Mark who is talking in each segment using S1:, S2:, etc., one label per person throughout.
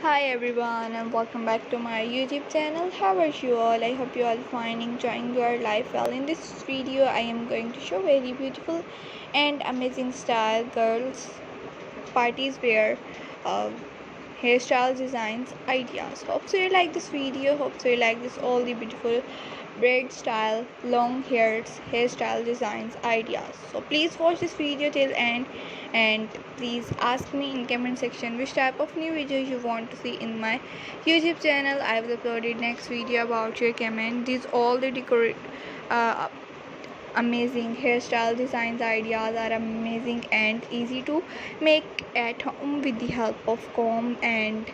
S1: Hi everyone and welcome back to my YouTube channel. How are you all? I hope you all fine, enjoying your life well. In this video I am going to show very beautiful and amazing style girls parties wear uh, hairstyle designs ideas. Hope so you like this video. Hope so you like this all the beautiful braid style long hairs hairstyle designs ideas. So please watch this video till end and please ask me in comment section which type of new videos you want to see in my YouTube channel. I will upload next video about your comment. These all the uh, amazing hairstyle designs ideas are amazing and easy to make at home with the help of comb and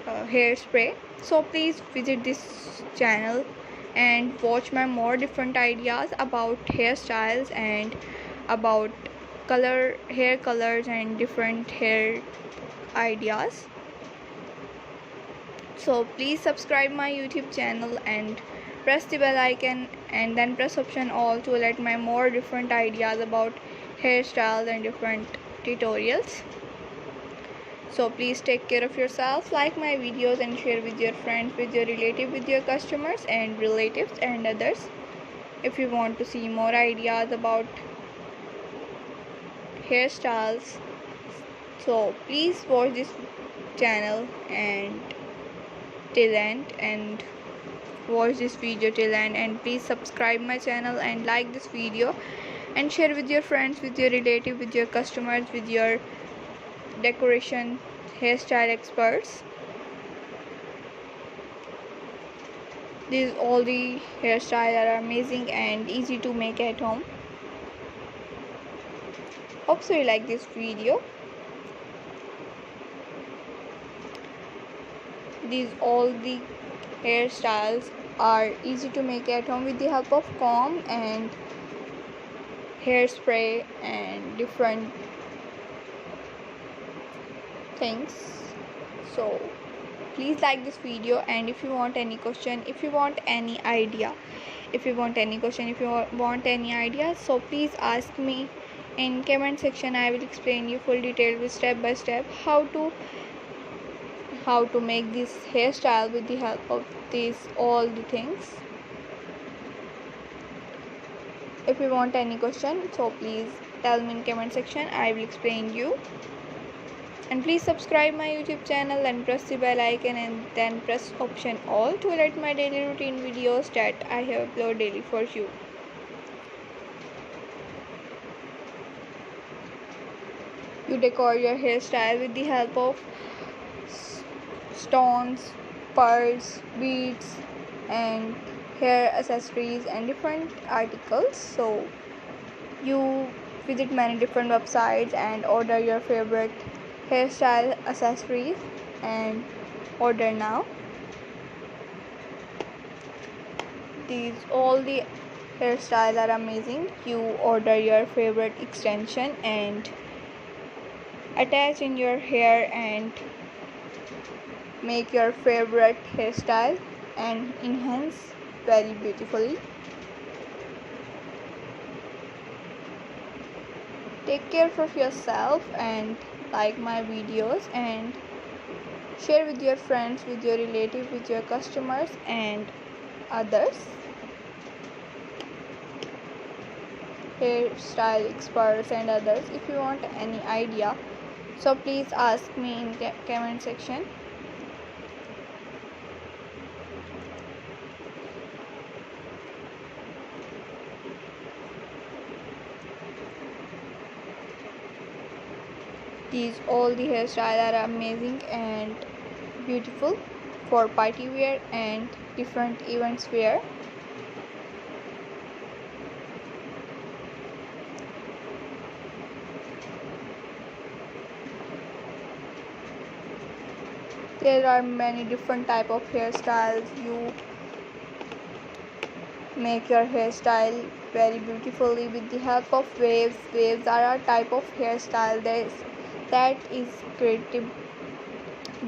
S1: hairspray. So please visit this channel and watch my more different ideas about hairstyles and about hair colors and different hair ideas. So please subscribe my YouTube channel and press the bell icon and then press option all to let my more different ideas about hairstyles and different tutorials. So please take care of yourself, like my videos and share with your friends, with your relatives, with your customers and relatives and others. If you want to see more ideas about hairstyles, so please watch this channel and till end and watch this video till end, and please subscribe my channel and like this video and share with your friends, with your relative, with your customers, with your decoration hairstyle experts. These all the hairstyles are amazing and easy to make at home. Hope so you like this video. These all the hairstyles are easy to make at home with the help of comb and hairspray and different things. So please like this video, and if you want any question, if you want any idea, if you want any question, if you want any idea, so please ask me in comment section. I will explain you full detail with step by step how to make this hairstyle with the help of these all the things. If you want any question, so please tell me in comment section. I will explain you. And please subscribe my YouTube channel and press the bell icon and then press option all to let my daily routine videos that I have uploaded daily for you. You decor your hairstyle with the help of stones, pearls, beads and hair accessories and different articles. So you visit many different websites and order your favorite hairstyle accessories and order now. These all the hairstyles are amazing. You order your favorite extension and attach in your hair and make your favorite hairstyle and enhance very beautifully. Take care of yourself and like my videos and share with your friends, with your relatives, with your customers and others, hairstyle experts and others. If you want any idea, so please ask me in comment section. These all the hairstyles are amazing and beautiful for party wear and different events wear. There are many different type of hairstyles. You make your hairstyle very beautifully with the help of waves. Waves are a type of hairstyle that is created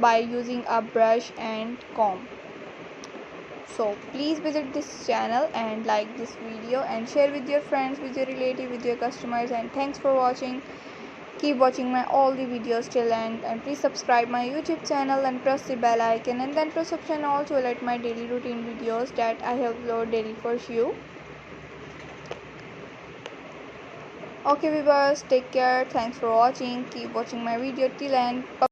S1: by using a brush and comb. So please visit this channel and like this video and share with your friends, with your relative, with your customers, and thanks for watching. Keep watching my all the videos till end, and please subscribe my YouTube channel and press the bell icon, and then press option all to alert my daily routine videos that I upload daily for you. Okay viewers, take care. Thanks for watching. Keep watching my video till end. Bye.